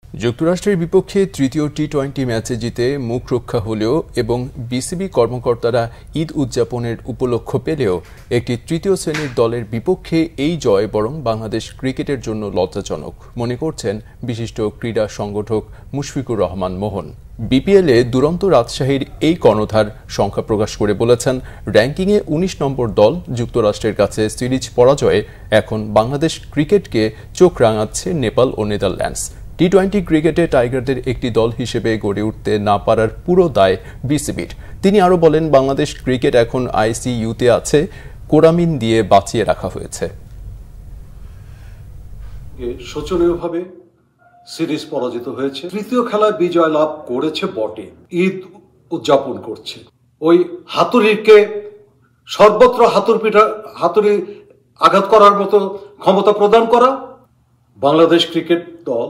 যুক্তরাষ্ট্রের বিপক্ষে তৃতীয় টি-20 ম্যাচে জিতে মুখ রক্ষা হলেও এবং বিসিবি কর্মকর্তারা ঈদ উদযাপনের উপলক্ষ পেলেও একটি তৃতীয় শ্রেণীর দলের বিপক্ষে এই জয় বরং বাংলাদেশ ক্রিকেটের জন্য লজ্জাজনক মনে করছেন বিশিষ্ট ক্রীড়া সংগঠক মুশফিকুর রহমান মোহন। বিপিএলে দুরন্ত রাজশাহীর এই কর্ণধার সংখ্যা প্রকাশ করে বলেছেন, র্যাঙ্কিংয়ে ১৯ নম্বর দল যুক্তরাষ্ট্রের কাছে সিরিজ পরাজয়ে এখন বাংলাদেশ ক্রিকেটকে চোখ রাঙাচ্ছে নেপাল ও নেদারল্যান্ডস। টি-20 ক্রিকেটে টাইগারদের একটি দল হিসেবে গড়ে উঠতে না পারার পুরো দায় বিসিবির। তিনি আরও বলেন, বাংলাদেশ ক্রিকেট এখন আইসিইউতে আছে, কোরামিন দিয়ে বাঁচিয়ে রাখা হয়েছে। শোচনীয়ভাবে সিরিজ পরাজিত হয়েছে, তৃতীয় খেলায় বিজয় লাভ করেছে বটে, ঈদ উদযাপন করছে। ওই হাতুড়িকে সর্বত্র হাতুড়ি আঘাত করার মতো ক্ষমতা প্রদান করা। বাংলাদেশ ক্রিকেট দল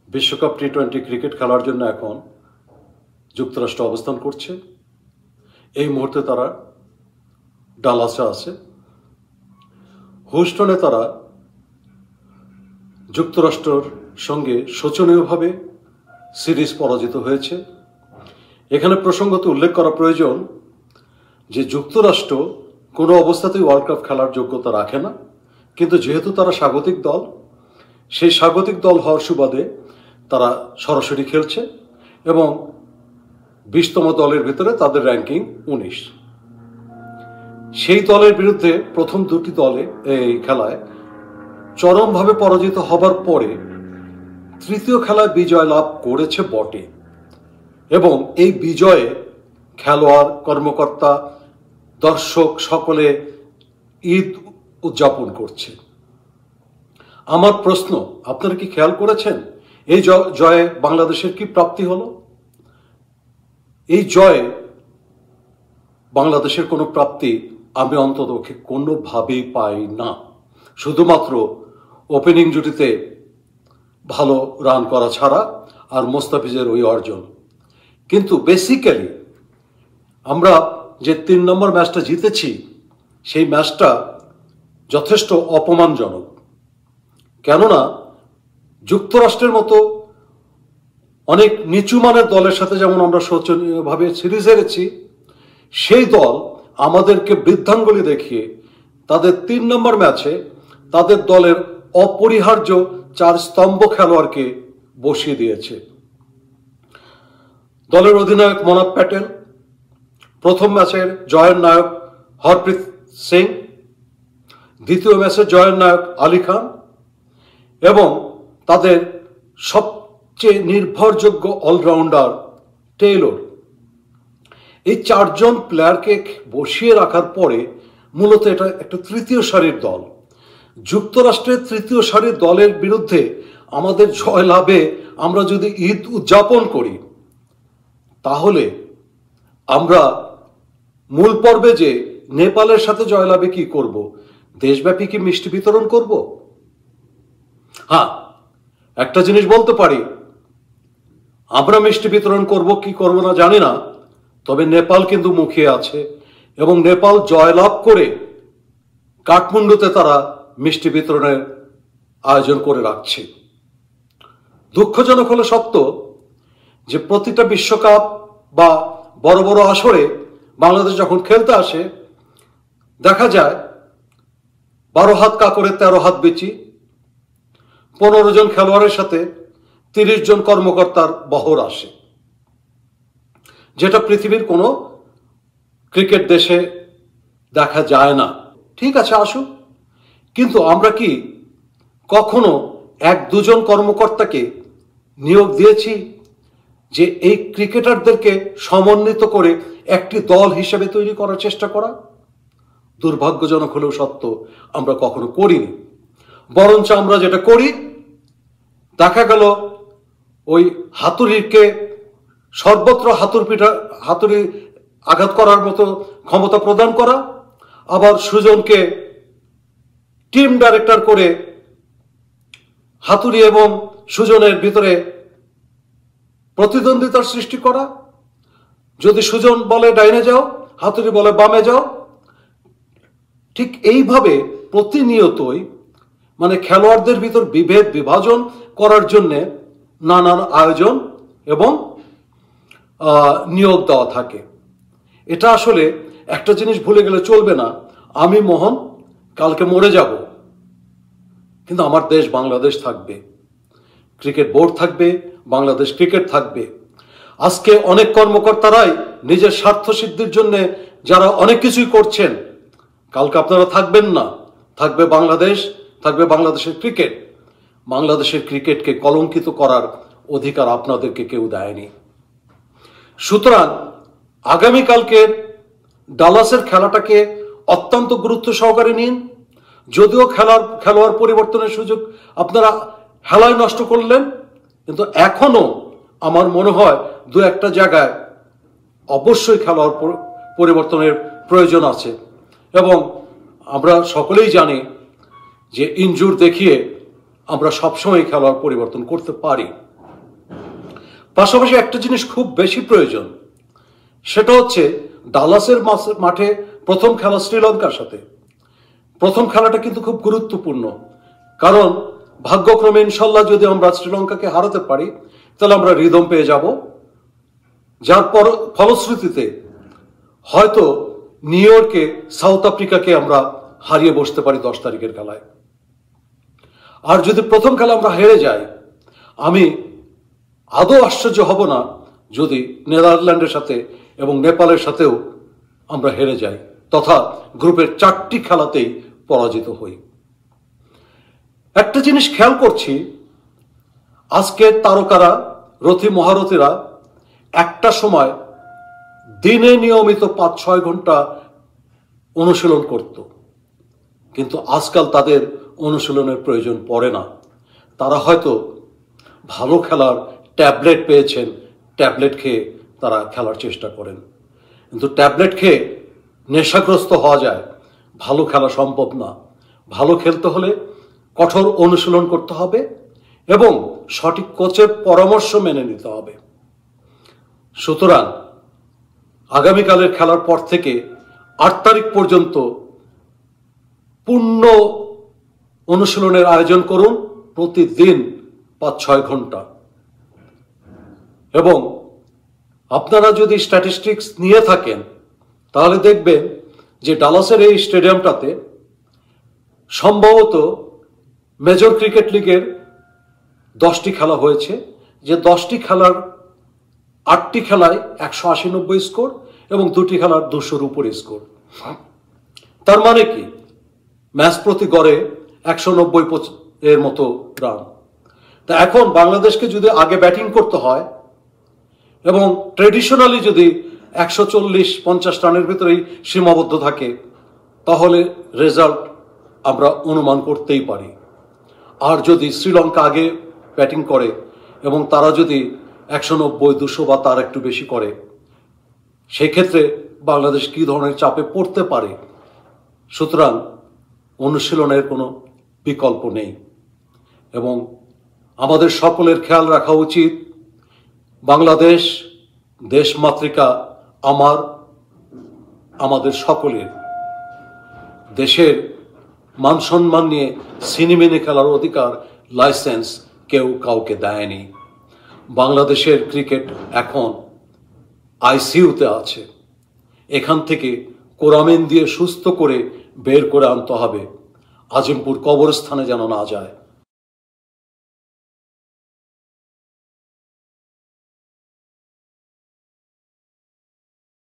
বিশ্বকাপ টি-20 ক্রিকেট খেলার জন্য এখন যুক্তরাষ্ট্রে অবস্থান করছে। এই মুহূর্তে তারা ডালাসে আছে। হুস্টনে তারা যুক্তরাষ্ট্রের সঙ্গে শোচনীয়ভাবে সিরিজ পরাজিত হয়েছে। এখানে প্রসঙ্গত উল্লেখ করা প্রয়োজন যে যুক্তরাষ্ট্র কোনো অবস্থাতেই ওয়ার্ল্ড কাপ খেলার যোগ্যতা রাখে না, কিন্তু যেহেতু তারা স্বাগতিক দল, সেই স্বাগতিক দল হওয়ার সুবাদে তারা সরাসরি খেলছে এবং 20তম দলের ভিতরে তাদের র্যাঙ্কিং 19। সেই দলের বিরুদ্ধে প্রথম দুটি দলে এই খেলায় চরমভাবে পরাজিত হবার পরে তৃতীয় খেলায় বিজয় লাভ করেছে বটে এবং এই বিজয়ে খেলোয়াড়, কর্মকর্তা, দর্শক সকলে ঈদ উদযাপন করছে। আমার প্রশ্ন, আপনারা কি খেয়াল করেছেন এই জয়ে বাংলাদেশের কি প্রাপ্তি হলো? এই জয়ে বাংলাদেশের কোনো প্রাপ্তি আমি অন্ততপক্ষে কোনোভাবেই পাই না। শুধুমাত্র ওপেনিং জুটিতে ভালো রান করা ছাড়া আর মোস্তাফিজের ওই অর্জন। কিন্তু বেসিক্যালি আমরা যে 3 নম্বর ম্যাচটা জিতেছি, সেই ম্যাচটা যথেষ্ট অপমানজনক। কেননা যুক্তরাষ্ট্রের মতো অনেক নিচু মানের দলের সাথে যেমন আমরা শোচনীয়ভাবে সিরিজ হেরেছি, সেই দল আমাদেরকে বৃদ্ধাঙ্গুলি দেখিয়ে তাদের 3 নম্বর ম্যাচে তাদের দলের অপরিহার্য 4 স্তম্ভ খেলোয়াড়কে বসিয়ে দিয়েছে। দলের অধিনায়ক মনাব প্যাটেল, প্রথম ম্যাচের জয়ের নায়ক হরপ্রীত সিং, দ্বিতীয় ম্যাচের জয়ের নায়ক আলী খান এবং তাদের সবচেয়ে নির্ভরযোগ্য অলরাউন্ডার টেইলর। এই 4 জন প্লেয়ারকে বসিয়ে রাখার পরে মূলত এটা একটা তৃতীয় সারির দল। যুক্তরাষ্ট্রের তৃতীয় সারির দলের বিরুদ্ধে আমাদের জয় লাভে আমরা যদি ঈদ উদযাপন করি, তাহলে আমরা মূল পর্বে যে নেপালের সাথে জয়লাভে কি করব? দেশব্যাপী কি মিষ্টি বিতরণ করব? হ্যাঁ, একটা জিনিস বলতে পারি, আমরা মিষ্টি বিতরণ করব কি করব না জানি না, তবে নেপাল কিন্তু মুখিয়ে আছে এবং নেপাল জয়লাভ করে কাঠমান্ডুতে তারা মিষ্টি বিতরণের আয়োজন করে রাখছে। দুঃখজনক হলো সত্য যে প্রতিটা বিশ্বকাপ বা বড় বড় আসরে বাংলাদেশ যখন খেলতে আসে, দেখা যায় 12 হাত কাকড়ের 13 হাত বিচি, 15 জন খেলোয়াড়ের সাথে 30 জন কর্মকর্তার বহর আসে, যেটা পৃথিবীর কোনো ক্রিকেট দেশে দেখা যায় না। ঠিক আছে, আসুক, কিন্তু আমরা কি কখনো 1-2 জন কর্মকর্তাকে নিয়োগ দিয়েছি যে এই ক্রিকেটারদেরকে সমন্বিত করে একটি দল হিসেবে তৈরি করার চেষ্টা করা? দুর্ভাগ্যজনক হলেও সত্য, আমরা কখনো করিনি। বরঞ্চ আমরা যেটা করি, দেখা গেল ওই হাতুড়িকে সর্বত্র হাতুড়ি আঘাত করার মতো ক্ষমতা প্রদান করা, আবার সুজনকে টিম ডাইরেক্টর করে হাতুড়ি এবং সুজনের ভিতরে প্রতিদ্বন্দ্বিতার সৃষ্টি করা। যদি সুজন বলে ডাইনে যাও, হাতুড়ি বলে বামে যাও। ঠিক এইভাবে প্রতিনিয়তই মানে খেলোয়াড়দের ভিতর বিভেদ বিভাজন করার জন্য নানান আয়োজন এবং নিয়োগ দেওয়া থাকে। এটা আসলে একটা জিনিস ভুলে গেলে চলবে না, আমি মোহন কালকে মরে যাব, কিন্তু আমার দেশ বাংলাদেশ থাকবে, ক্রিকেট বোর্ড থাকবে, বাংলাদেশ ক্রিকেট থাকবে। আজকে অনেক কর্মকর্তারাই নিজের স্বার্থ সিদ্ধির জন্য যারা অনেক কিছুই করছেন, কালকে আপনারা থাকবেন না, থাকবে বাংলাদেশ, থাকবে বাংলাদেশের ক্রিকেট। বাংলাদেশের ক্রিকেটকে কলঙ্কিত করার অধিকার আপনাদেরকে কেউ দেয়নি। সুতরাং আগামীকালকের ডালাসের খেলাটাকে অত্যন্ত গুরুত্ব সহকারে নিন। যদিও খেলোয়াড় পরিবর্তনের সুযোগ আপনারা হেলায় নষ্ট করলেন, কিন্তু এখনো আমার মনে হয় দু একটা জায়গায় অবশ্যই খেলোয়াড় পরিবর্তনের প্রয়োজন আছে। এবং আমরা সকলেই জানি যে ইনজুর দেখিয়ে আমরা সবসময় খেলোয়াড় পরিবর্তন করতে পারি। পাশাপাশি একটা জিনিস খুব বেশি প্রয়োজন, সেটা হচ্ছে ডালাসের মাঠে প্রথম খেলা শ্রীলঙ্কার সাথে। প্রথম খেলাটা কিন্তু খুব গুরুত্বপূর্ণ, কারণ ভাগ্যক্রমে ইনশাল্লাহ যদি আমরা শ্রীলঙ্কাকে হারাতে পারি তাহলে আমরা রিদম পেয়ে যাব, যার ফলশ্রুতিতে হয়তো নিউ ইয়র্কে সাউথ আফ্রিকাকে আমরা হারিয়ে বসতে পারি 10 তারিখের খেলায়। আর যদি প্রথম খেলা আমরা হেরে যাই, আমি আদৌ আশ্চর্য হব না যদি নেদারল্যান্ডের সাথে এবং নেপালের সাথেও আমরা হেরে যাই, তথা গ্রুপের 4টি খেলাতেই পরাজিত হই। একটা জিনিস খেয়াল করছি, আজকের তারকারা, রথী মহারথীরা একটা সময় দিনে নিয়মিত 5-6 ঘন্টা অনুশীলন করত, কিন্তু আজকাল তাদের অনুশীলনের প্রয়োজন পড়ে না। তারা হয়তো ভালো খেলার ট্যাবলেট পেয়েছেন, ট্যাবলেট খেয়ে তারা খেলার চেষ্টা করেন, কিন্তু ট্যাবলেট খেয়ে নেশাগ্রস্ত হওয়া যায়, ভালো খেলা সম্ভব না। ভালো খেলতে হলে কঠোর অনুশীলন করতে হবে এবং সঠিক কোচের পরামর্শ মেনে নিতে হবে। সুতরাং আগামীকালের খেলার পর থেকে 8 তারিখ পর্যন্ত পূর্ণ অনুশীলনের আয়োজন করুন, প্রতিদিন 5-6 ঘন্টা। এবং আপনারা যদি স্ট্যাটিস্টিক্স নিয়ে থাকেন তাহলে দেখবেন যে ডালাসের এই স্টেডিয়ামটাতে সম্ভবত মেজর ক্রিকেট লিগের 10টি খেলা হয়েছে, যে 10টি খেলার 8টি খেলায় 180-90 স্কোর এবং 2টি খেলার 200-র উপরে স্কোর। তার মানে কি, ম্যাচ প্রতি গড়ে 190 এর মতো রান। তা এখন বাংলাদেশকে যদি আগে ব্যাটিং করতে হয় এবং ট্রেডিশনালি যদি 140-50 রানের ভিতরেই সীমাবদ্ধ থাকে, তাহলে রেজাল্ট আমরা অনুমান করতেই পারি। আর যদি শ্রীলঙ্কা আগে ব্যাটিং করে এবং তারা যদি 190-200 বা তার একটু বেশি করে, সেই ক্ষেত্রে বাংলাদেশ কী ধরনের চাপে পড়তে পারে। সুতরাং অনুশীলনের কোনো বিকল্প নেই এবং আমাদের সকলের খেয়াল রাখা উচিত, বাংলাদেশ দেশমাতৃকা আমাদের সকলের। দেশের মান সম্মান নিয়ে সিনেমিনে খেলার অধিকার, লাইসেন্স কেউ কাউকে দেয়নি। বাংলাদেশের ক্রিকেট এখন আইসিইউতে আছে, এখান থেকে কোরামিন দিয়ে সুস্থ করে বের করে আনতে হবে, আজিমপুর কবরস্থানে যেন না যায়।